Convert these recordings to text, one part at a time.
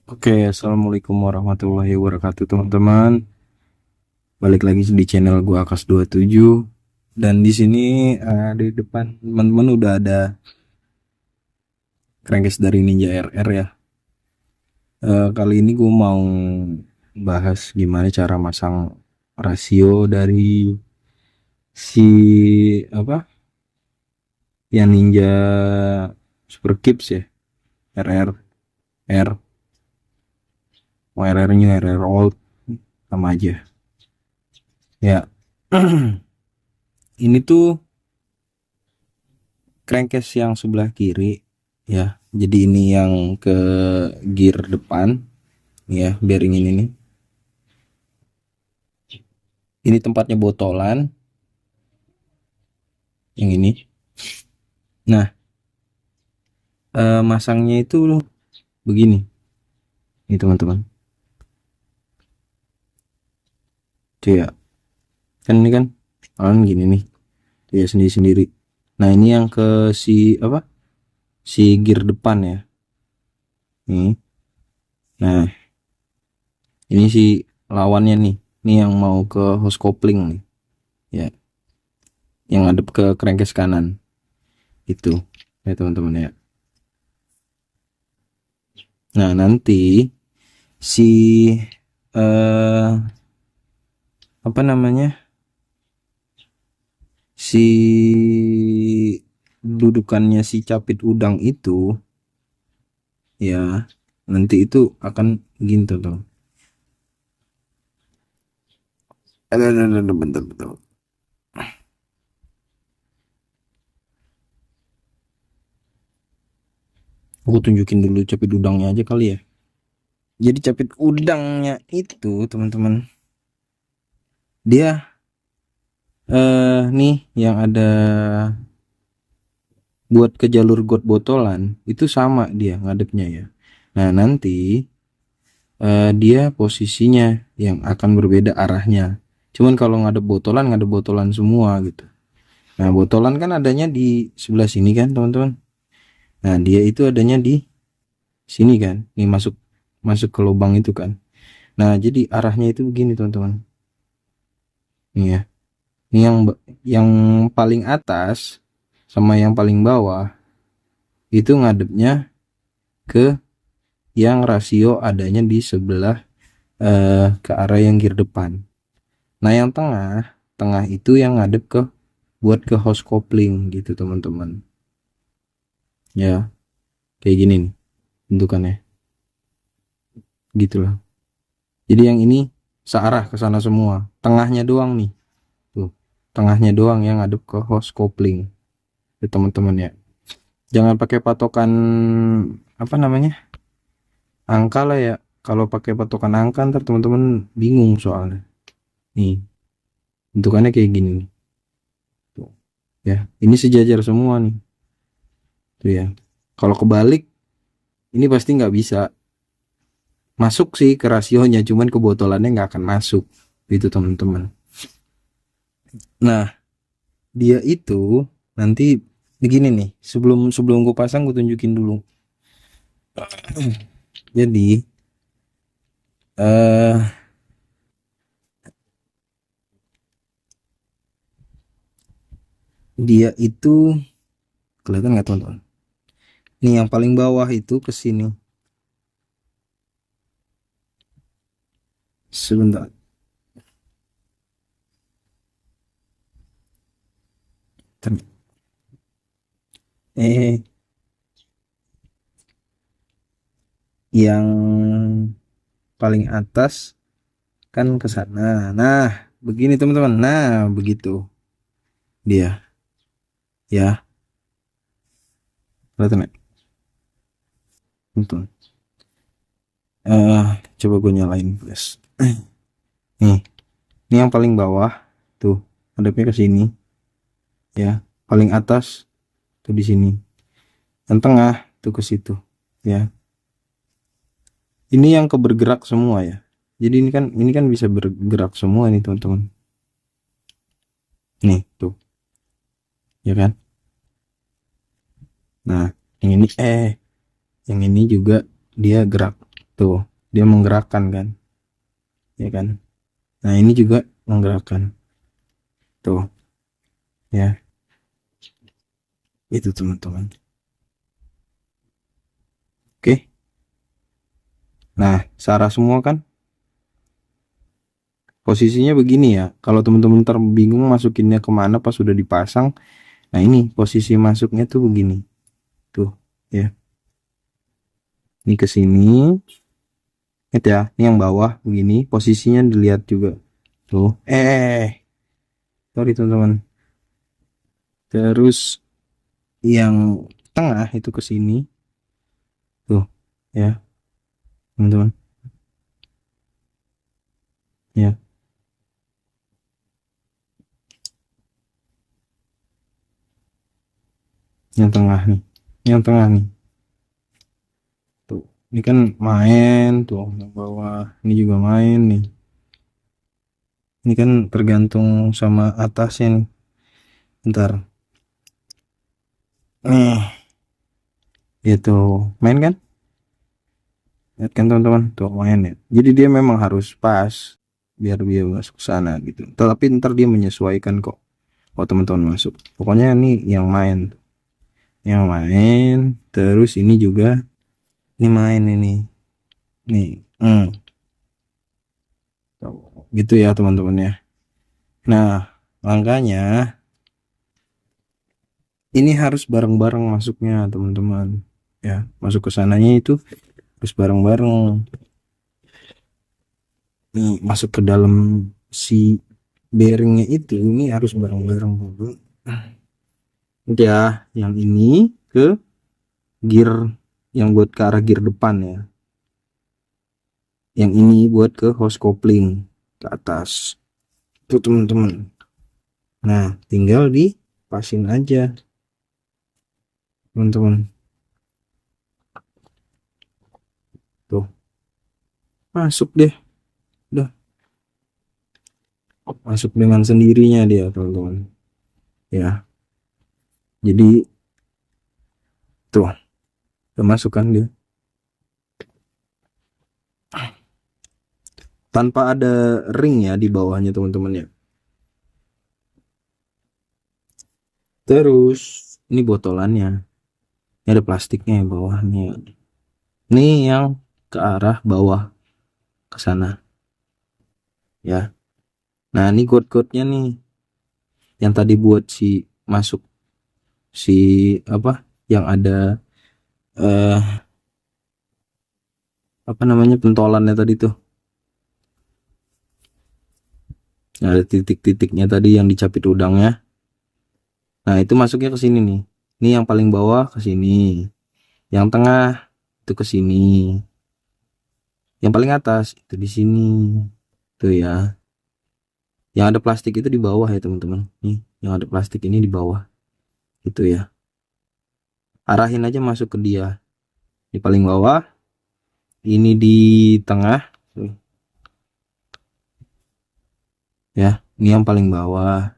Oke, assalamualaikum warahmatullahi wabarakatuh teman-teman. Balik lagi di channel gua Akas27. Dan di sini di depan teman-teman udah ada crankcase dari Ninja RR ya. Kali ini gua mau bahas gimana cara masang rasio dari si apa? Yang Ninja Super Kips ya, RR R. Mau RR-nya RR old sama aja. Ya. Ini tuh crankcase yang sebelah kiri ya, jadi ini yang ke gear depan ya, bearing ini tempatnya botolan yang ini. Nah, masangnya itu begini nih teman-teman tuh ya, kan ini kan gini nih tuh ya, sendiri-sendiri. Nah, ini yang ke si apa, si gear depan ya nih. Nah, ini si lawannya nih, ini yang mau ke hose coupling nih ya, yang ngadep ke crankcase kanan itu ya teman-teman ya. Nah, nanti si eh apa namanya, si dudukannya si capit udang itu ya, nanti itu akan gitu tuh. Ada bentar bentar, aku tunjukin dulu capit udangnya aja kali ya. Jadi capit udangnya itu teman-teman, dia nih yang ada buat ke jalur got botolan itu sama dia ngadepnya ya. Nah, nanti dia posisinya yang akan berbeda arahnya. Cuman kalau ngadep botolan semua gitu. Nah, botolan kan adanya di sebelah sini kan teman-teman. Nah, dia itu adanya di sini kan. Nih, masuk masuk ke lubang itu kan. Nah, jadi arahnya itu begini teman-teman. Nih ya. Ini yang paling atas sama yang paling bawah itu ngadepnya ke yang rasio adanya di sebelah ke arah yang gear depan. Nah, yang tengah itu yang ngadep ke buat ke hose coupling gitu teman-teman. Ya, kayak gini nih bentukannya. Gitulah. Jadi yang ini searah ke sana semua. Tengahnya doang nih. Tuh. Tengahnya doang yang ngadep ke hose coupling. Ya teman-teman ya. Jangan pakai patokan apa namanya? Angka lah ya. Kalau pakai patokan angka ntar teman-teman bingung soalnya. Nih, bentukannya kayak gini nih. Tuh. Ya, ini sejajar semua nih. Tuh ya. Kalau kebalik ini pasti nggak bisa masuk sih ke rasionya, cuman kebotolannya nggak akan masuk itu teman-teman. Nah, dia itu nanti begini nih, sebelum sebelum gue pasang gue tunjukin dulu. Jadi eh dia itu kelihatan nggak teman-teman, nih yang paling bawah itu ke sini sebentar. eh yang paling atas kan ke sana. Nah, begini teman-teman, nah begitu dia ya, kelihatan nggak? Betul. Coba gue nyalain flash. Nih, ini yang paling bawah tuh, hadapnya ke sini ya. Paling atas tuh di sini. Yang tengah tuh ke situ ya. Ini yang ke bergerak semua ya. Jadi ini kan bisa bergerak semua nih teman-teman. Nih tuh, ya kan? Nah, yang ini yang ini juga dia gerak. tuh dia menggerakkan kan, ya kan. Nah ini juga menggerakkan tuh ya, itu teman-teman. Oke, nah Sarah semua kan posisinya begini ya. Kalau teman-teman terbingung masukinnya kemana pas sudah dipasang, nah ini posisi masuknya tuh begini tuh ya. Ini ke sini, lihat ya. Ini yang bawah begini posisinya dilihat juga tuh. Sorry teman-teman. Terus yang tengah itu ke sini tuh ya teman-teman ya. Yang tengah nih, yang tengah nih tuh. Ini kan main tuh yang bawah, ini juga main nih. Ini kan tergantung sama atasnya nih. Ntar nih itu main kan, lihat kan teman-teman tuh main ya. Jadi dia memang harus pas biar dia masuk ke sana gitu, tapi ntar dia menyesuaikan kok. Oh teman-teman masuk, pokoknya ini yang main, yang main. Terus ini juga, ini main ini nih. Gitu ya teman-teman ya. Nah makanya ini harus bareng-bareng masuknya teman-teman ya. Masuk ke sananya itu harus bareng-bareng nih, masuk ke dalam si bearingnya itu ini harus bareng-bareng dulu ya. Yang ini ke gear yang buat ke arah gear depan ya, yang ini buat ke hose coupling ke atas tuh teman-teman. Nah tinggal dipasin aja teman-teman tuh, masuk deh, udah masuk dengan sendirinya dia teman-teman ya. Jadi tuh udah masuk kan dia tanpa ada ring ya di bawahnya teman-teman ya. Terus ini botolannya, ini ada plastiknya di bawahnya. Ini yang ke arah bawah ke sana ya. Nah ini got-gotnya nih yang tadi buat si masuk si apa yang ada apa namanya pentolannya tadi tuh, yang ada titik-titiknya tadi yang dicapit udangnya. Nah itu masuknya ke sini nih. Ini yang paling bawah ke sini, yang tengah itu ke sini, yang paling atas itu di sini tuh ya. Yang ada plastik itu di bawah ya teman-teman. Nih yang ada plastik ini di bawah itu ya. Arahin aja masuk ke dia di paling bawah, ini di tengah tuh ya. Ini yang paling bawah,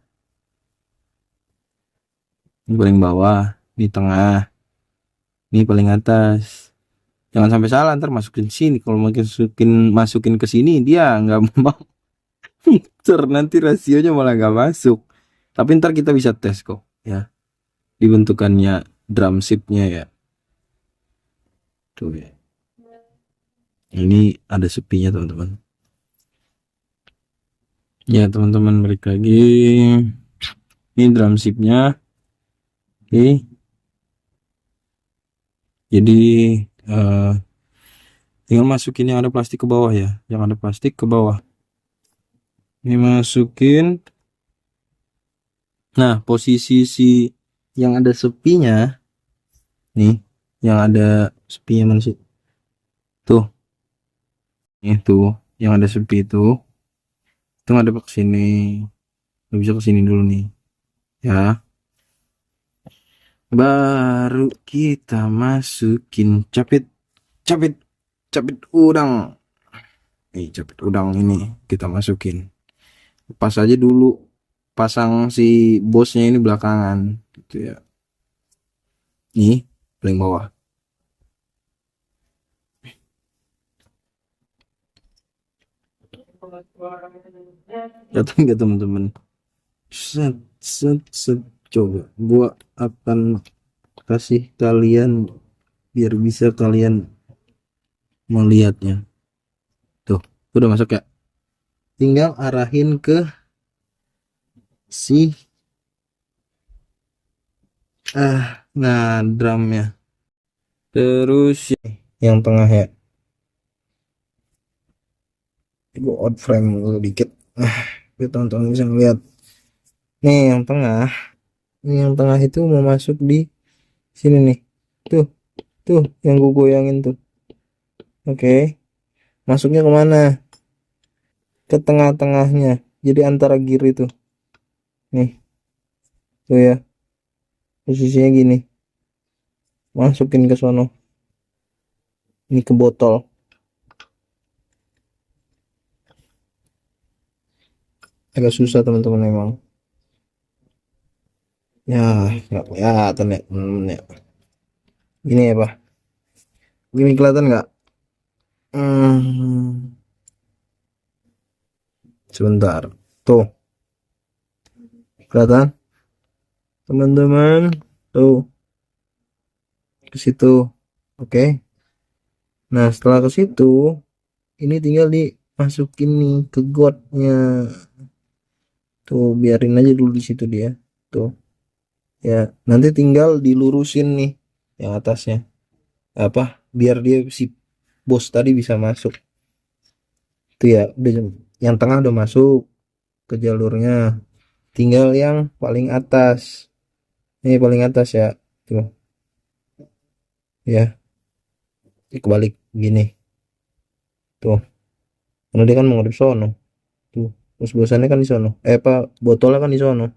ini paling bawah, ini tengah, ini paling atas. Jangan sampai salah ntar masukin sini. Kalau masukin ke sini dia nggak mau muter, nanti rasionya malah nggak masuk. Tapi ntar kita bisa tes kok ya dibentukannya drum shipnya ya tuh ya. Ini ada sepinya teman-teman ya. Teman-teman balik lagi, ini drum shipnya. Oke, jadi eh, tinggal masukin yang ada plastik ke bawah ya, yang ada plastik ke bawah ini masukin. Nah posisi si yang ada sepinya nih, yang ada sepinya mana sih tuh, itu yang ada sepi itu ada ke sini. Lu bisa ke sini dulu nih ya, baru kita masukin capit capit capit udang. Nih capit udang ini kita masukin, pas aja dulu, pasang si bosnya ini belakangan gitu ya. Nih paling bawah Datang ke teman-teman. Set, set, set. Coba gua akan kasih kalian biar bisa kalian melihatnya. Tuh, udah masuk ya. Tinggal arahin ke si nah drumnya. Terus yang tengah ya. Gue out frame dulu dikit. Biar teman-teman bisa ngeliat. Nih yang tengah. Ini yang tengah itu mau masuk di sini nih. Tuh, tuh yang gue goyangin tuh. Oke. Masuknya kemana? Ke tengah-tengahnya. Jadi antara gear itu. Nih, tuh ya. Posisinya gini. Masukin ke sono. Ini ke botol. Agak susah teman-teman memang. Ya, nggak kelihatan ya. Ya. Gini ya, Pak. Gini kelihatan nggak? Hmm, sebentar. Tuh, kelihatan? Teman-teman, tuh ke situ. Oke. Nah, setelah ke situ, ini tinggal dimasukin nih ke gotnya. Tuh, biarin aja dulu di situ dia. Tuh, ya. Nanti tinggal dilurusin nih yang atasnya. Apa? Biar dia si bos tadi bisa masuk. Itu ya, udah yang tengah udah masuk ke jalurnya. Tinggal yang paling atas. Ini paling atas ya. Tuh, ya. Kebalik gini. Tuh, karena dia kan mau ngadep sono. Tuh, terus bosannya kan di sono. Apa botolnya kan di sono.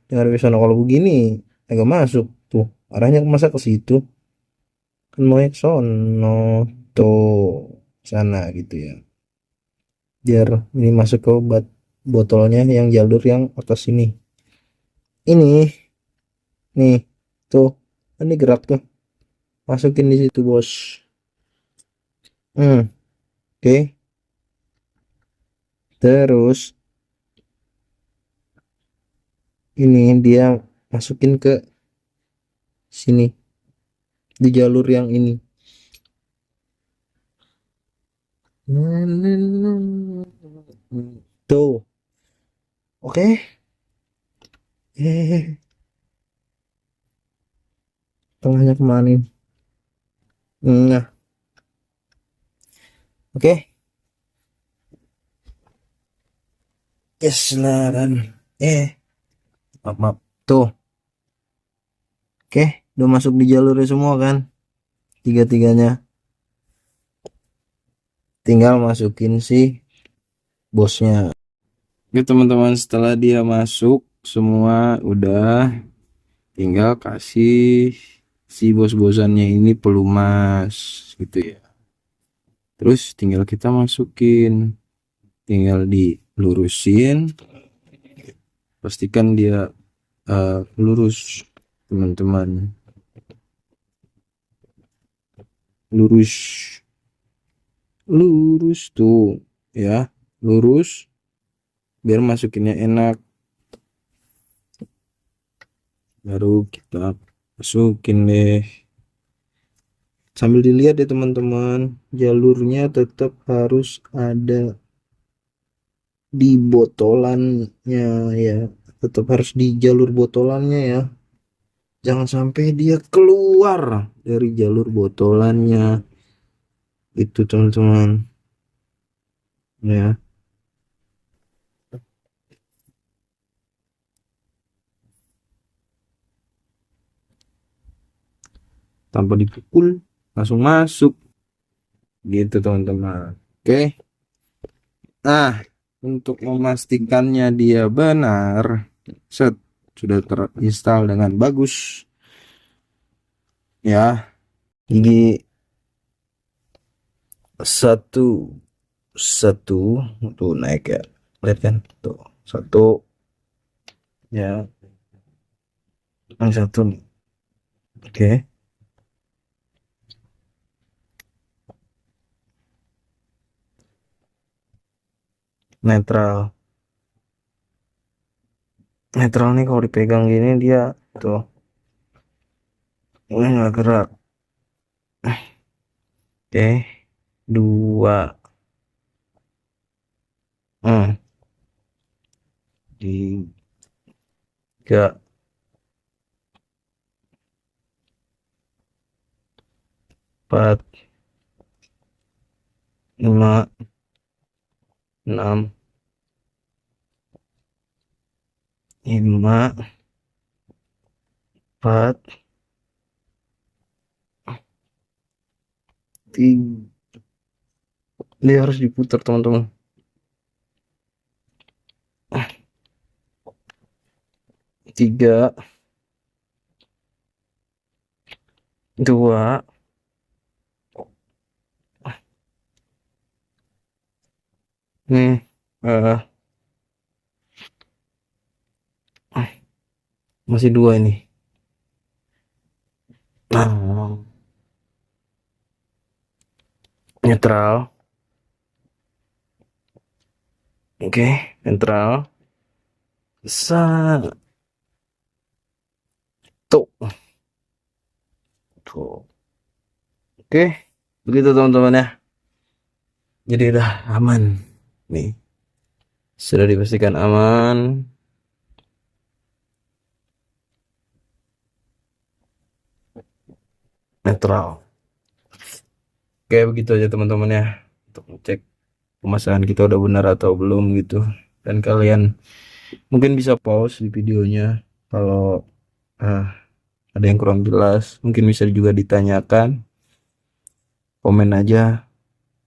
Yang ada di sono kalau begini agak masuk tuh. Arahnya masa ke situ? Kan mau ke sono tuh sana gitu ya. Biar ini masuk ke botolnya yang jalur yang atas ini. Ini nih tuh. Ini gerak tuh. Masukin di situ, Bos. Oke. Terus ini dia masukin ke sini di jalur yang ini. Tuh. Oke. Tengahnya kemana nih? Nah, oke. Yes lah kan. Maaf, maaf. Tuh. Oke, udah masuk di jalurnya semua kan? Tiga-tiganya. Tinggal masukin si bosnya. Oke teman-teman, setelah dia masuk semua udah, tinggal kasih si bos-bosannya ini pelumas gitu ya. Terus tinggal kita masukin, tinggal dilurusin, pastikan dia lurus teman-teman, lurus lurus tuh ya, lurus biar masukinnya enak. Baru kita masukin deh, sambil dilihat ya teman-teman, jalurnya tetap harus ada di botolannya ya, tetap harus di jalur botolannya ya, jangan sampai dia keluar dari jalur botolannya itu teman-teman ya. Tanpa dipukul langsung masuk gitu teman-teman. Oke, nah untuk memastikannya dia benar, set, sudah terinstall dengan bagus ya, gigi satu satu tuh naik ya, lihat kan tuh satu ya, yang satu nih. Oke. netral. Netral nih kalau dipegang gini dia tuh ini nggak gerak. Oke, dua, tiga, empat, lima, enam, lima, empat, tiga. Dia harus diputar teman-teman. Tiga, dua, nih, eh masih dua ini. Nah, netral. Oke, netral. Satu. Tuh. Oke, begitu teman-teman ya. Jadi udah aman. Nih, sudah dipastikan aman. Netral. Oke, begitu aja teman-teman ya. Untuk ngecek pemasangan kita udah benar atau belum gitu. Dan kalian mungkin bisa pause di videonya kalau ada yang kurang jelas. Mungkin bisa juga ditanyakan. Komen aja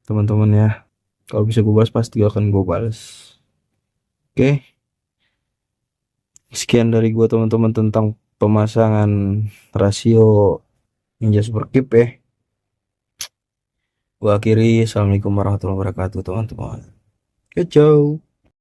teman-teman ya. Kalau bisa gue balas pasti akan gue balas. Oke, sekian dari gue teman-teman tentang pemasangan rasio Ninja Super Keep ya. Gue akhiri. Assalamualaikum warahmatullahi wabarakatuh teman-teman. Ciao.